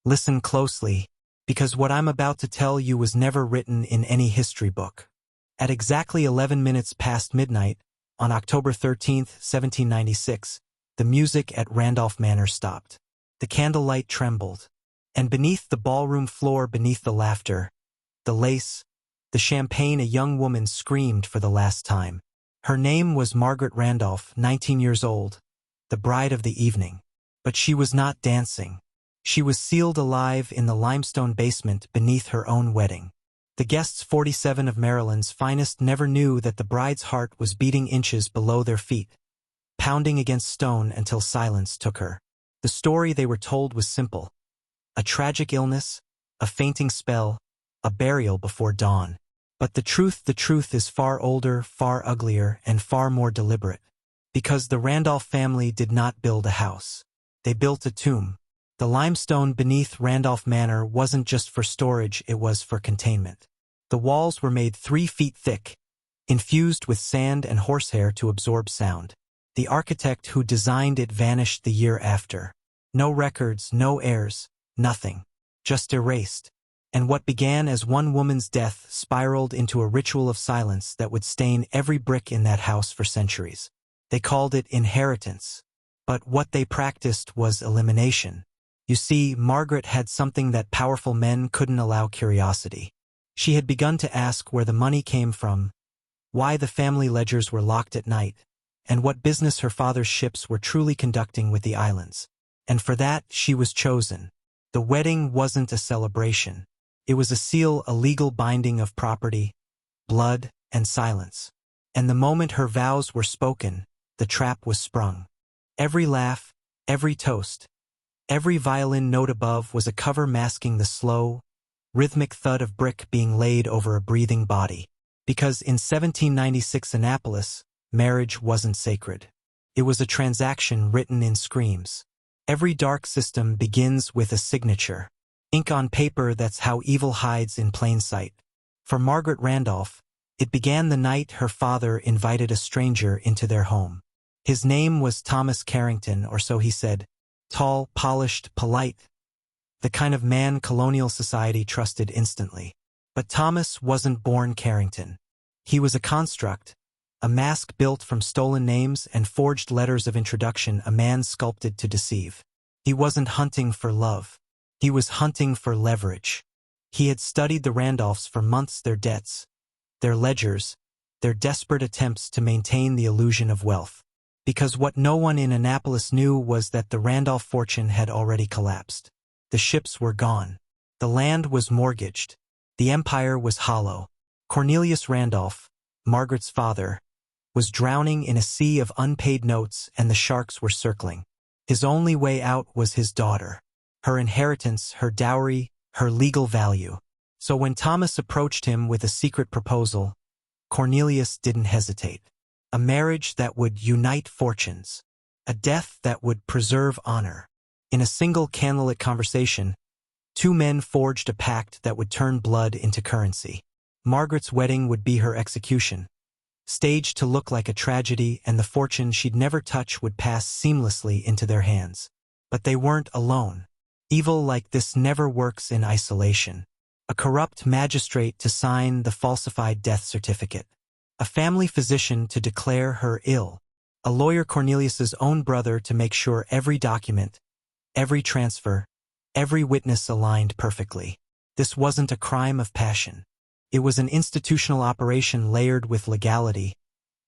Listen closely, because what I'm about to tell you was never written in any history book. At exactly 11 minutes past midnight, on October 13th, 1796, the music at Randolph Manor stopped. The candlelight trembled, and beneath the ballroom floor, beneath the laughter, the lace, the champagne, a young woman screamed for the last time. Her name was Margaret Randolph, 19 years old, the bride of the evening. But she was not dancing. She was sealed alive in the limestone basement beneath her own wedding. The guests, 47 of Maryland's finest, never knew that the bride's heart was beating inches below their feet, pounding against stone until silence took her. The story they were told was simple: a tragic illness, a fainting spell, a burial before dawn. But the truth is far older, far uglier, and far more deliberate. Because the Randolph family did not build a house. They built a tomb. The limestone beneath Randolph Manor wasn't just for storage, it was for containment. The walls were made 3 feet thick, infused with sand and horsehair to absorb sound. The architect who designed it vanished the year after. No records, no heirs, nothing. Just erased. And what began as one woman's death spiraled into a ritual of silence that would stain every brick in that house for centuries. They called it inheritance. But what they practiced was elimination. You see, Margaret had something that powerful men couldn't allow: curiosity. She had begun to ask where the money came from, why the family ledgers were locked at night, and what business her father's ships were truly conducting with the islands. And for that, she was chosen. The wedding wasn't a celebration. It was a seal, a legal binding of property, blood, and silence. And the moment her vows were spoken, the trap was sprung. Every laugh, every toast, every violin note above was a cover masking the slow, rhythmic thud of brick being laid over a breathing body. Because in 1796 Annapolis, marriage wasn't sacred. It was a transaction written in screams. Every dark system begins with a signature. Ink on paper, that's how evil hides in plain sight. For Margaret Randolph, it began the night her father invited a stranger into their home. His name was Thomas Carrington, or so he said. Tall, polished, polite. The kind of man colonial society trusted instantly. But Thomas wasn't born Carrington. He was a construct, a mask built from stolen names and forged letters of introduction, a man sculpted to deceive. He wasn't hunting for love. He was hunting for leverage. He had studied the Randolphs for months, their debts, their ledgers, their desperate attempts to maintain the illusion of wealth. Because what no one in Annapolis knew was that the Randolph fortune had already collapsed. The ships were gone. The land was mortgaged. The empire was hollow. Cornelius Randolph, Margaret's father, was drowning in a sea of unpaid notes, and the sharks were circling. His only way out was his daughter. Her inheritance, her dowry, her legal value. So when Thomas approached him with a secret proposal, Cornelius didn't hesitate. A marriage that would unite fortunes. A death that would preserve honor. In a single candlelit conversation, 2 men forged a pact that would turn blood into currency. Margaret's wedding would be her execution, staged to look like a tragedy, and the fortune she'd never touch would pass seamlessly into their hands. But they weren't alone. Evil like this never works in isolation. A corrupt magistrate to sign the falsified death certificate. A family physician to declare her ill. A lawyer, Cornelius's own brother, to make sure every document, every transfer, every witness aligned perfectly. This wasn't a crime of passion. It was an institutional operation layered with legality,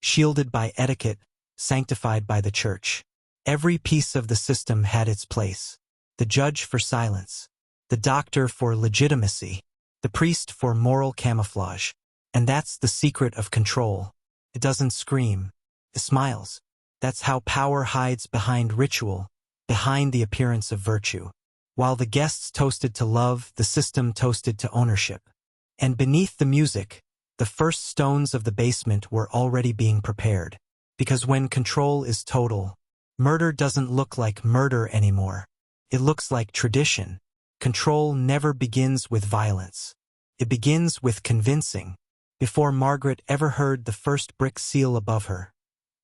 shielded by etiquette, sanctified by the church. Every piece of the system had its place. The judge for silence, the doctor for legitimacy, the priest for moral camouflage. And that's the secret of control. It doesn't scream, it smiles. That's how power hides behind ritual, behind the appearance of virtue. While the guests toasted to love, the system toasted to ownership. And beneath the music, the first stones of the basement were already being prepared. Because when control is total, murder doesn't look like murder anymore. It looks like tradition. Control never begins with violence. It begins with convincing. Before Margaret ever heard the first brick seal above her,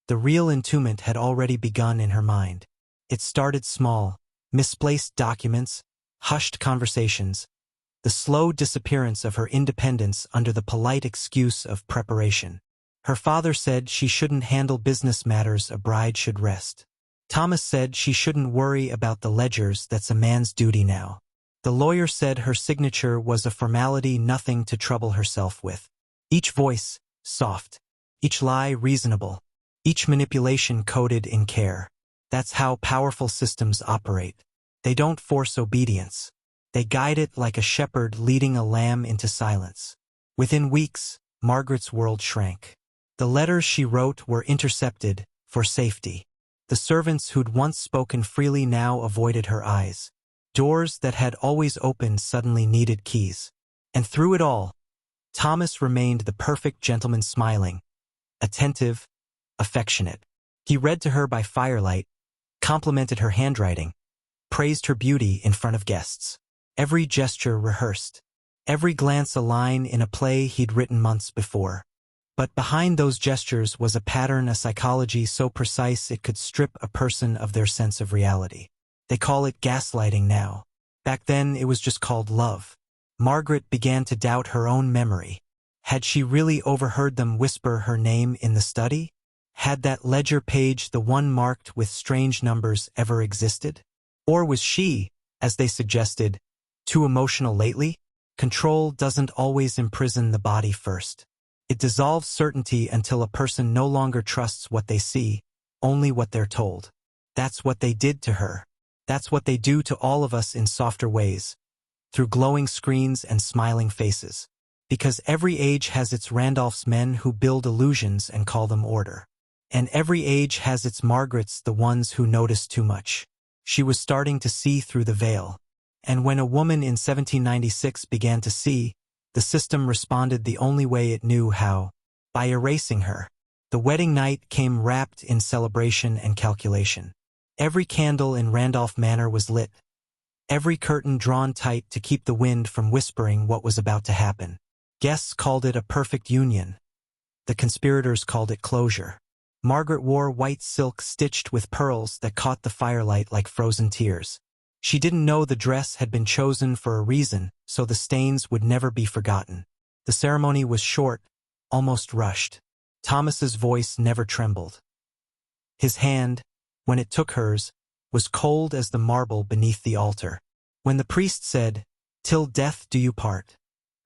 the real entombment had already begun in her mind. It started small: misplaced documents, hushed conversations, the slow disappearance of her independence under the polite excuse of preparation. Her father said she shouldn't handle business matters, a bride should rest. Thomas said she shouldn't worry about the ledgers, that's a man's duty now. The lawyer said her signature was a formality, nothing to trouble herself with. Each voice, soft. Each lie, reasonable. Each manipulation coded in care. That's how powerful systems operate. They don't force obedience. They guide it like a shepherd leading a lamb into silence. Within weeks, Margaret's world shrank. The letters she wrote were intercepted, for safety. The servants who'd once spoken freely now avoided her eyes. Doors that had always opened suddenly needed keys. And through it all, Thomas remained the perfect gentleman, smiling, attentive, affectionate. He read to her by firelight, complimented her handwriting, praised her beauty in front of guests. Every gesture rehearsed, every glance a line in a play he'd written months before. But behind those gestures was a pattern, a psychology so precise it could strip a person of their sense of reality. They call it gaslighting now. Back then it was just called love. Margaret began to doubt her own memory. Had she really overheard them whisper her name in the study? Had that ledger page, the one marked with strange numbers, ever existed? Or was she, as they suggested, too emotional lately? Control doesn't always imprison the body first. It dissolves certainty until a person no longer trusts what they see, only what they're told. That's what they did to her. That's what they do to all of us in softer ways, through glowing screens and smiling faces. Because every age has its Randolph's men who build illusions and call them order. And every age has its Margarets, the ones who notice too much. She was starting to see through the veil. And when a woman in 1796 began to see, the system responded the only way it knew how, by erasing her. The wedding night came wrapped in celebration and calculation. Every candle in Randolph Manor was lit, every curtain drawn tight to keep the wind from whispering what was about to happen. Guests called it a perfect union. The conspirators called it closure. Margaret wore white silk stitched with pearls that caught the firelight like frozen tears. She didn't know the dress had been chosen for a reason, so the stains would never be forgotten. The ceremony was short, almost rushed. Thomas's voice never trembled. His hand, when it took hers, was cold as the marble beneath the altar. When the priest said, "Till death do you part,"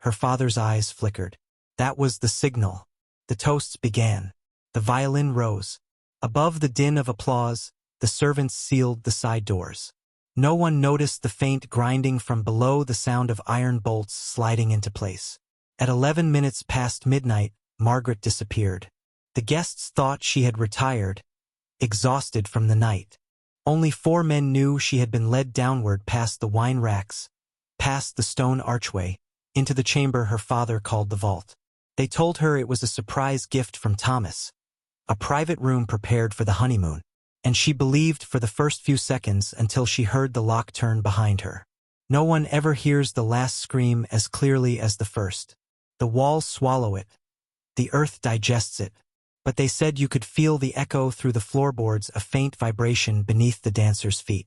her father's eyes flickered. That was the signal. The toasts began. The violin rose. Above the din of applause, the servants sealed the side doors. No one noticed the faint grinding from below, the sound of iron bolts sliding into place. At 11 minutes past midnight, Margaret disappeared. The guests thought she had retired, exhausted from the night. Only 4 men knew she had been led downward past the wine racks, past the stone archway, into the chamber her father called the vault. They told her it was a surprise gift from Thomas, a private room prepared for the honeymoon. And she believed for the first few seconds until she heard the lock turn behind her. No one ever hears the last scream as clearly as the first. The walls swallow it. The earth digests it. But they said you could feel the echo through the floorboards, a faint vibration beneath the dancers' feet.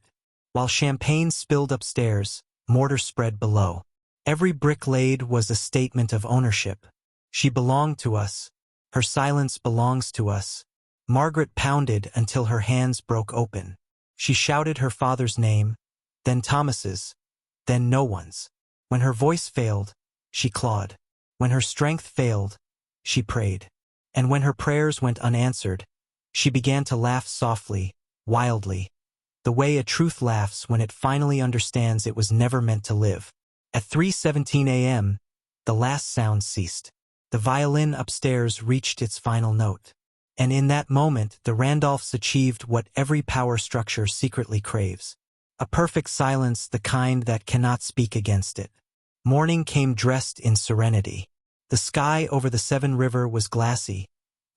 While champagne spilled upstairs, mortar spread below. Every brick laid was a statement of ownership. She belonged to us. Her silence belongs to us. Margaret pounded until her hands broke open. She shouted her father's name, then Thomas's, then no one's. When her voice failed, she clawed. When her strength failed, she prayed. And when her prayers went unanswered, she began to laugh softly, wildly, the way a truth laughs when it finally understands it was never meant to live. At 3:17 a.m., the last sound ceased. The violin upstairs reached its final note. And in that moment, the Randolphs achieved what every power structure secretly craves. A perfect silence, the kind that cannot speak against it. Morning came dressed in serenity. The sky over the Severn River was glassy,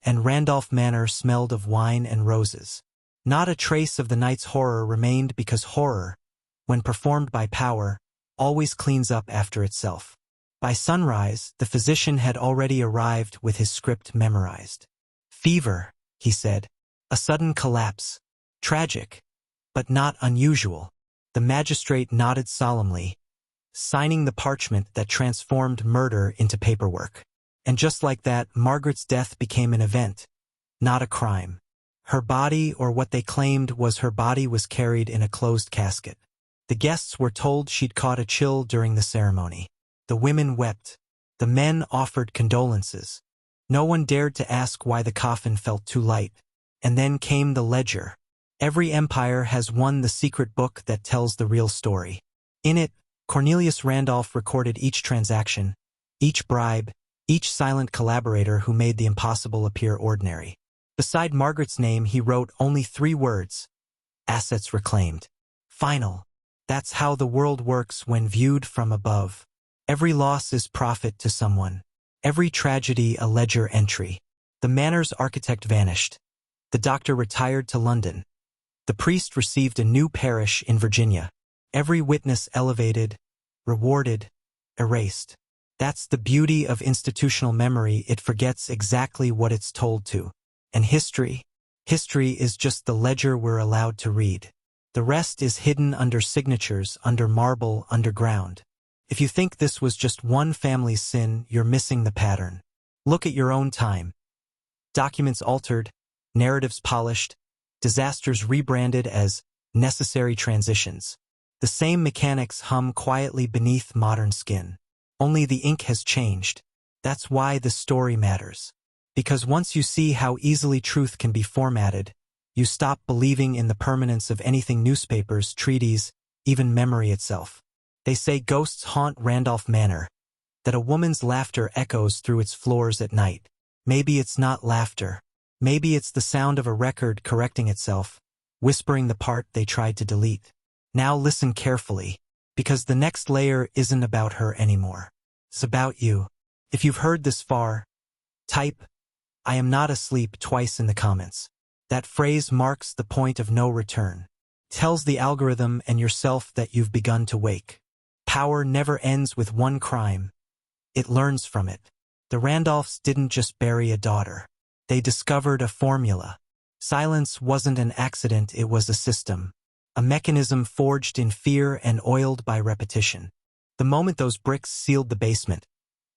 and Randolph Manor smelled of wine and roses. Not a trace of the night's horror remained, because horror, when performed by power, always cleans up after itself. By sunrise, the physician had already arrived with his script memorized. "Fever," he said. "A sudden collapse. Tragic, but not unusual." The The magistrate nodded solemnly, signing the parchment that transformed murder into paperwork. And just like that, Margaret's death became an event, not a crime. Her body, or what they claimed was her body, was carried in a closed casket. The guests were told she'd caught a chill during the ceremony. The women wept. The men offered condolences. No one dared to ask why the coffin felt too light. And then came the ledger. Every empire has one, the secret book that tells the real story. In it, Cornelius Randolph recorded each transaction, each bribe, each silent collaborator who made the impossible appear ordinary. Beside Margaret's name, he wrote only 3 words: assets reclaimed. Final. That's how the world works when viewed from above. Every loss is profit to someone. Every tragedy a ledger entry. The manor's architect vanished. The doctor retired to London. The priest received a new parish in Virginia. Every witness elevated, rewarded, erased. That's the beauty of institutional memory. It forgets exactly what it's told to. And history is just the ledger we're allowed to read. The rest is hidden under signatures, under marble, underground. If you think this was just one family's sin, you're missing the pattern. Look at your own time. Documents altered, narratives polished, disasters rebranded as necessary transitions. The same mechanics hum quietly beneath modern skin. Only the ink has changed. That's why the story matters. Because once you see how easily truth can be formatted, you stop believing in the permanence of anything: newspapers, treaties, even memory itself. They say ghosts haunt Randolph Manor, that a woman's laughter echoes through its floors at night. Maybe it's not laughter. Maybe it's the sound of a record correcting itself, whispering the part they tried to delete. Now listen carefully, because the next layer isn't about her anymore. It's about you. If you've heard this far, type "I am not asleep" twice in the comments. That phrase marks the point of no return. Tells the algorithm and yourself that you've begun to wake. Power never ends with one crime. It learns from it. The Randolphs didn't just bury a daughter. They discovered a formula. Silence wasn't an accident, it was a system. A mechanism forged in fear and oiled by repetition. The moment those bricks sealed the basement,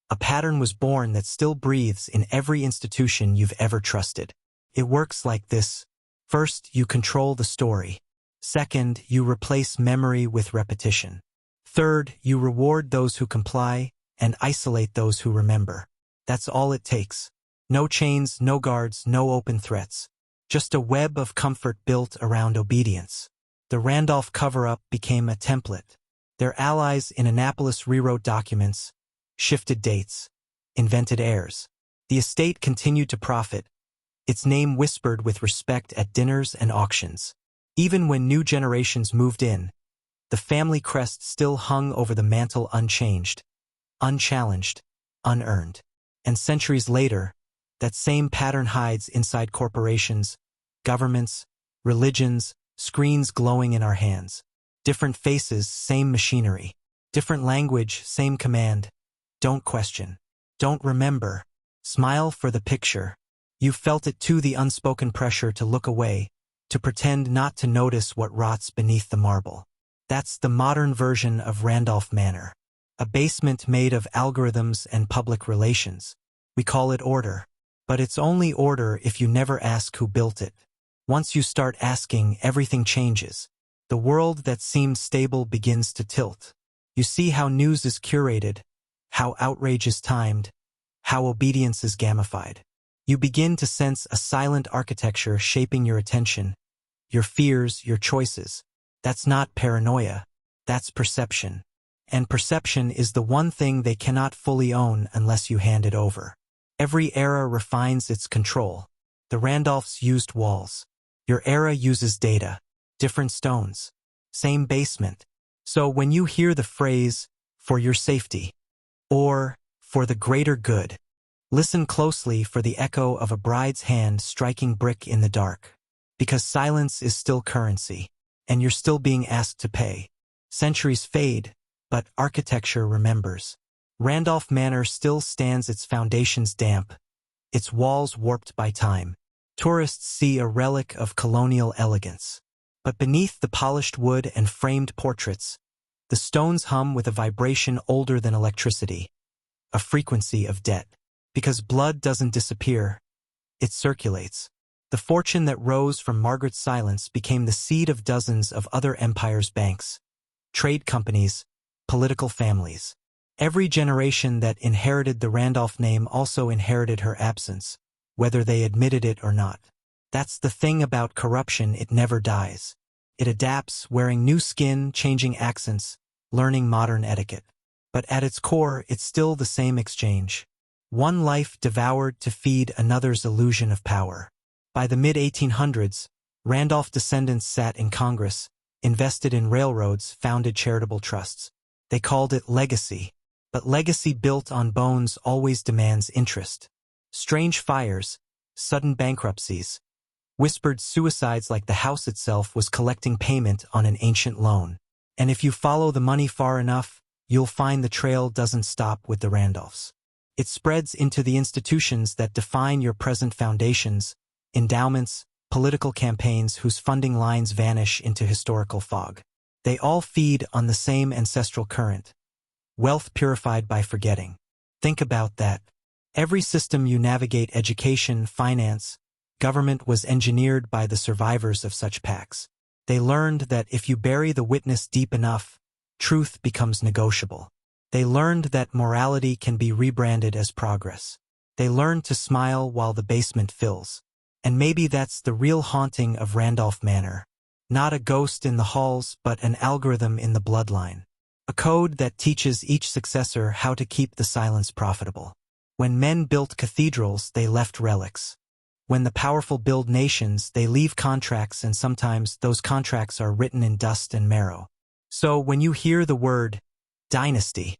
a pattern was born that still breathes in every institution you've ever trusted. It works like this. First, you control the story. Second, you replace memory with repetition. Third, you reward those who comply and isolate those who remember. That's all it takes. No chains, no guards, no open threats. Just a web of comfort built around obedience. The Randolph cover-up became a template. Their allies in Annapolis rewrote documents, shifted dates, invented heirs. The estate continued to profit, its name whispered with respect at dinners and auctions. Even when new generations moved in, the family crest still hung over the mantle unchanged, unchallenged, unearned. And centuries later, that same pattern hides inside corporations, governments, religions, screens glowing in our hands. Different faces, same machinery. Different language, same command. Don't question. Don't remember. Smile for the picture. You felt it too, the unspoken pressure to look away, to pretend not to notice what rots beneath the marble. That's the modern version of Randolph Manor. A basement made of algorithms and public relations. We call it order. But it's only order if you never ask who built it. Once you start asking, everything changes. The world that seemed stable begins to tilt. You see how news is curated, how outrage is timed, how obedience is gamified. You begin to sense a silent architecture shaping your attention, your fears, your choices. That's not paranoia. That's perception. And perception is the one thing they cannot fully own unless you hand it over. Every era refines its control. The Randolphs used walls. Your era uses data. Different stones. Same basement. So when you hear the phrase, "for your safety," or "for the greater good," listen closely for the echo of a bride's hand striking brick in the dark. Because silence is still currency, and you're still being asked to pay. Centuries fade, but architecture remembers. Randolph Manor still stands, its foundations damp, its walls warped by time. Tourists see a relic of colonial elegance. But beneath the polished wood and framed portraits, the stones hum with a vibration older than electricity, a frequency of debt. Because blood doesn't disappear, it circulates. The fortune that rose from Margaret's silence became the seed of dozens of other empires' banks, trade companies, political families. Every generation that inherited the Randolph name also inherited her absence, whether they admitted it or not. That's the thing about corruption, it never dies. It adapts, wearing new skin, changing accents, learning modern etiquette. But at its core, it's still the same exchange. One life devoured to feed another's illusion of power. By the mid-1800s, Randolph descendants sat in Congress, invested in railroads, founded charitable trusts. They called it legacy. But legacy built on bones always demands interest. Strange fires, sudden bankruptcies, whispered suicides like the house itself was collecting payment on an ancient loan. And if you follow the money far enough, you'll find the trail doesn't stop with the Randolphs. It spreads into the institutions that define your present foundations, endowments, political campaigns whose funding lines vanish into historical fog. They all feed on the same ancestral current. Wealth purified by forgetting. Think about that. Every system you navigate, education, finance, government, was engineered by the survivors of such pacts. They learned that if you bury the witness deep enough, truth becomes negotiable. They learned that morality can be rebranded as progress. They learned to smile while the basement fills. And maybe that's the real haunting of Randolph Manor. Not a ghost in the halls, but an algorithm in the bloodline. A code that teaches each successor how to keep the silence profitable. When men built cathedrals, they left relics. When the powerful build nations, they leave contracts, and sometimes those contracts are written in dust and marrow. So when you hear the word dynasty,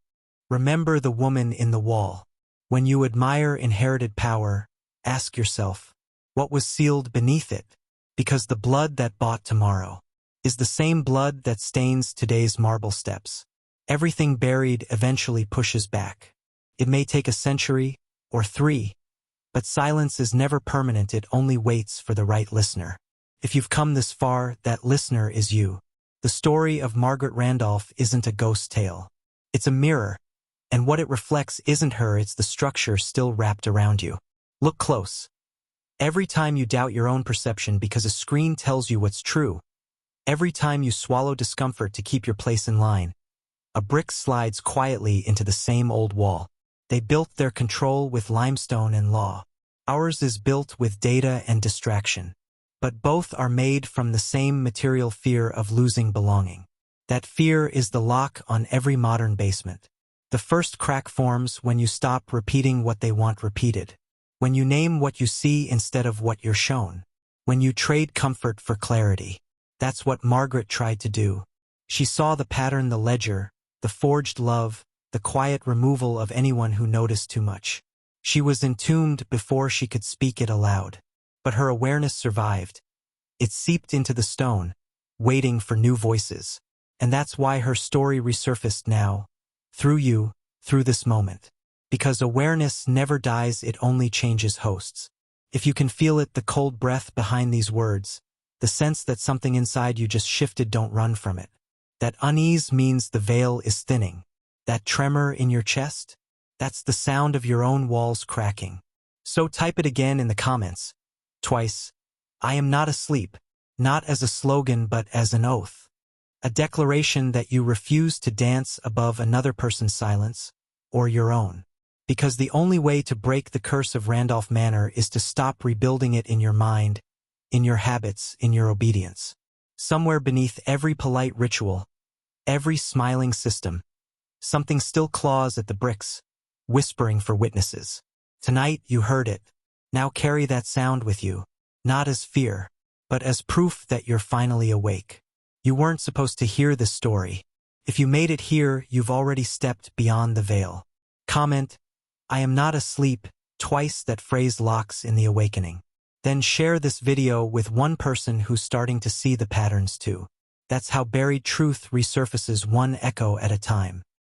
remember the woman in the wall. When you admire inherited power, ask yourself, what was sealed beneath it? Because the blood that bought tomorrow is the same blood that stains today's marble steps. Everything buried eventually pushes back. It may take a century or 3, but silence is never permanent, it only waits for the right listener. If you've come this far, that listener is you. The story of Margaret Randolph isn't a ghost tale. It's a mirror, and what it reflects isn't her, it's the structure still wrapped around you. Look close. Every time you doubt your own perception because a screen tells you what's true, every time you swallow discomfort to keep your place in line, a brick slides quietly into the same old wall. They built their control with limestone and law. Ours is built with data and distraction. But both are made from the same material, fear of losing belonging. That fear is the lock on every modern basement. The first crack forms when you stop repeating what they want repeated. When you name what you see instead of what you're shown. When you trade comfort for clarity. That's what Margaret tried to do. She saw the pattern, the ledger, the forged love, the quiet removal of anyone who noticed too much. She was entombed before she could speak it aloud. But her awareness survived. It seeped into the stone, waiting for new voices. And that's why her story resurfaced now, through you, through this moment. Because awareness never dies, it only changes hosts. If you can feel it, the cold breath behind these words, the sense that something inside you just shifted, don't run from it. That unease means the veil is thinning. That tremor in your chest, that's the sound of your own walls cracking. So type it again in the comments. Twice. I am not asleep. Not as a slogan, but as an oath. A declaration that you refuse to dance above another person's silence, or your own. Because the only way to break the curse of Randolph Manor is to stop rebuilding it in your mind, in your habits, in your obedience. Somewhere beneath every polite ritual, every smiling system, something still claws at the bricks, whispering for witnesses. Tonight you heard it. Now carry that sound with you, not as fear, but as proof that you're finally awake. You weren't supposed to hear this story. If you made it here, you've already stepped beyond the veil. Comment, I am not asleep, twice. That phrase locks in the awakening. Then share this video with one person who's starting to see the patterns too. That's how buried truth resurfaces, one echo at a time.